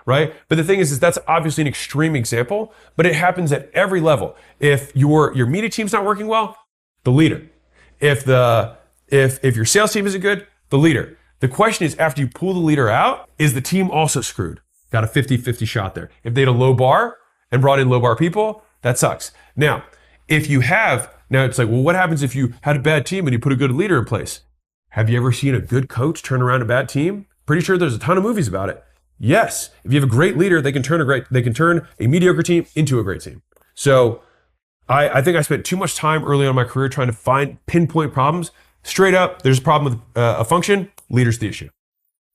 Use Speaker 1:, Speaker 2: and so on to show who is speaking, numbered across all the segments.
Speaker 1: right? But the thing is that's obviously an extreme example, but it happens at every level. If your media team's not working well, the leader. If your sales team isn't good, the leader. The question is, after you pull the leader out, is the team also screwed? Got a 50-50 shot there. If they had a low bar and brought in low bar people, that sucks. Now it's like, well, what happens if you had a bad team and you put a good leader in place? Have you ever seen a good coach turn around a bad team? Pretty sure there's a ton of movies about it. Yes. If you have a great leader, they can turn a mediocre team into a great team. So I think I spent too much time early on in my career trying to pinpoint problems. Straight up, there's a problem with a function, leader's the issue.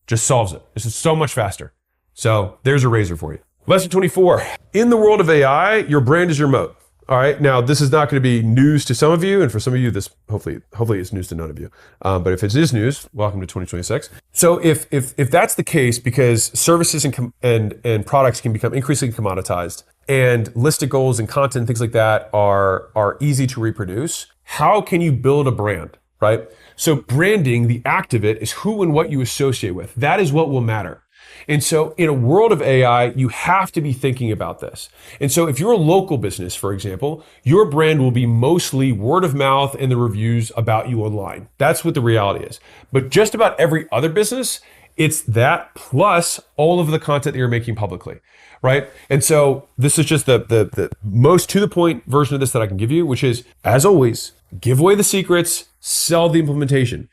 Speaker 1: Just solves it. This is so much faster. So there's a razor for you. Lesson 24. In the world of AI, your brand is your moat. All right. Now, this is not going to be news to some of you, and for some of you, this hopefully it's news to none of you. But if it is news, welcome to 2026. So if that's the case, because services and products can become increasingly commoditized, and listed goals and content, things like that are easy to reproduce, how can you build a brand, right? So branding, the act of it, is who and what you associate with. That is what will matter. And so in a world of AI, you have to be thinking about this. And so if you're a local business, for example, your brand will be mostly word of mouth and the reviews about you online. That's what the reality is. But just about every other business, it's that plus all of the content that you're making publicly, right? And so this is just the most to the point version of this that I can give you, which is, as always, give away the secrets, sell the implementation.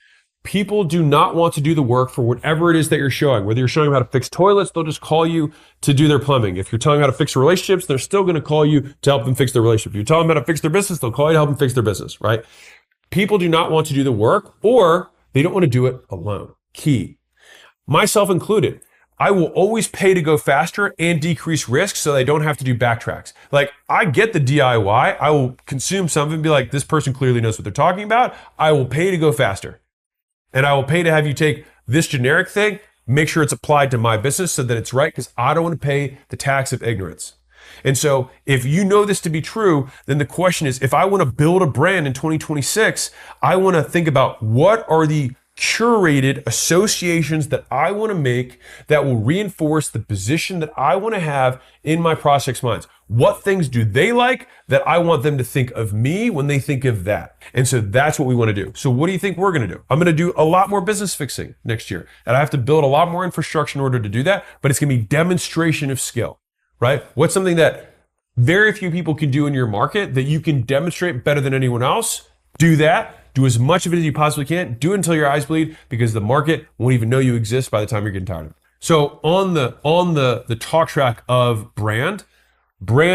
Speaker 1: People do not want to do the work for whatever it is that you're showing. Whether you're showing them how to fix toilets, they'll just call you to do their plumbing. If you're telling them how to fix relationships, they're still going to call you to help them fix their relationship. If you tell them how to fix their business, they'll call you to help them fix their business, right? People do not want to do the work, or they don't want to do it alone. Key. Myself included. I will always pay to go faster and decrease risk so I don't have to do backtracks. Like, I get the DIY. I will consume something and be like, this person clearly knows what they're talking about. I will pay to go faster. And I will pay to have you take this generic thing, make sure it's applied to my business so that it's right, because I don't want to pay the tax of ignorance. And so if you know this to be true, then the question is, if I want to build a brand in 2026, I want to think about what are the curated associations that I want to make that will reinforce the position that I want to have in my prospects' minds. What things do they like that I want them to think of me when they think of that? And so that's what we want to do. So what do you think we're going to do? I'm going to do a lot more business fixing next year. And I have to build a lot more infrastructure in order to do that, but it's going to be demonstration of skill, right? What's something that very few people can do in your market that you can demonstrate better than anyone else? Do that. Do as much of it as you possibly can. Do it until your eyes bleed, because the market won't even know you exist by the time you're getting tired of it. So on the talk track of brand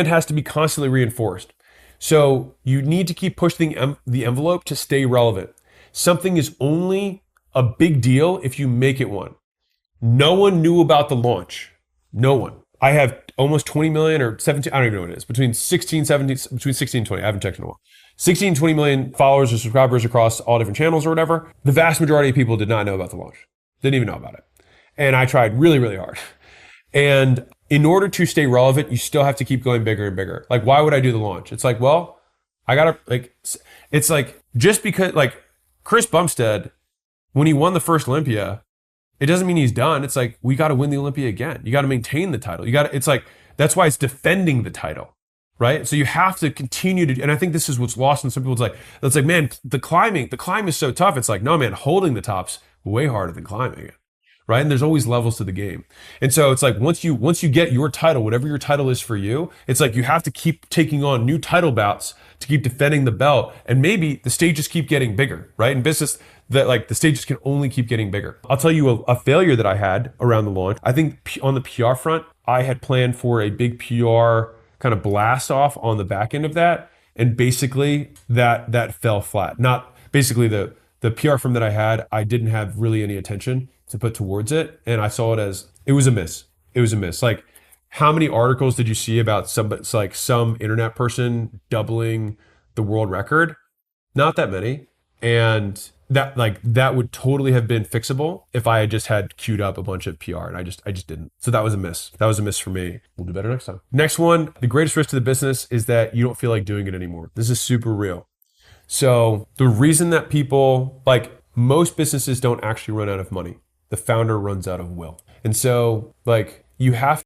Speaker 1: has to be constantly reinforced. So you need to keep pushing the envelope to stay relevant. Something is only a big deal if you make it one. No one knew about the launch. No one. I have almost 20 million or 17, I don't even know what it is, between 16 and 20. I haven't checked in a while. 16, 20 million followers or subscribers across all different channels or whatever. The vast majority of people did not know about the launch. Didn't even know about it. And I tried really, really hard. And in order to stay relevant, you still have to keep going bigger and bigger. Like, why would I do the launch? It's like, well, it's like, just because, like, Chris Bumstead, when he won the first Olympia, it doesn't mean he's done. It's like, we got to win the Olympia again. You got to maintain the title. It's like, that's why it's defending the title. Right? So you have to continue to, and I think this is what's lost in some people's it's like, man, the climb is so tough. It's like, no, man, holding the top's way harder than climbing it. Right? And there's always levels to the game. And so it's like, once you get your title, whatever your title is for you, it's like you have to keep taking on new title bouts to keep defending the belt. And maybe the stages keep getting bigger, right? In business, the stages can only keep getting bigger. I'll tell you a failure that I had around the launch. I think on the PR front, I had planned for a big PR kind of blast off on the back end of that. And basically that fell flat. Not basically the PR firm that I had, I didn't have really any attention to put towards it. And I saw it as, it was a miss. It was a miss. Like, how many articles did you see about some internet person doubling the world record? Not that many. And that would totally have been fixable if I had just had queued up a bunch of PR, and I just didn't. So that was a miss. That was a miss for me. We'll do better next time. Next one, the greatest risk to the business is that you don't feel like doing it anymore. This is super real. So the reason that people, like, most businesses don't actually run out of money. The founder runs out of will. And so, like, you have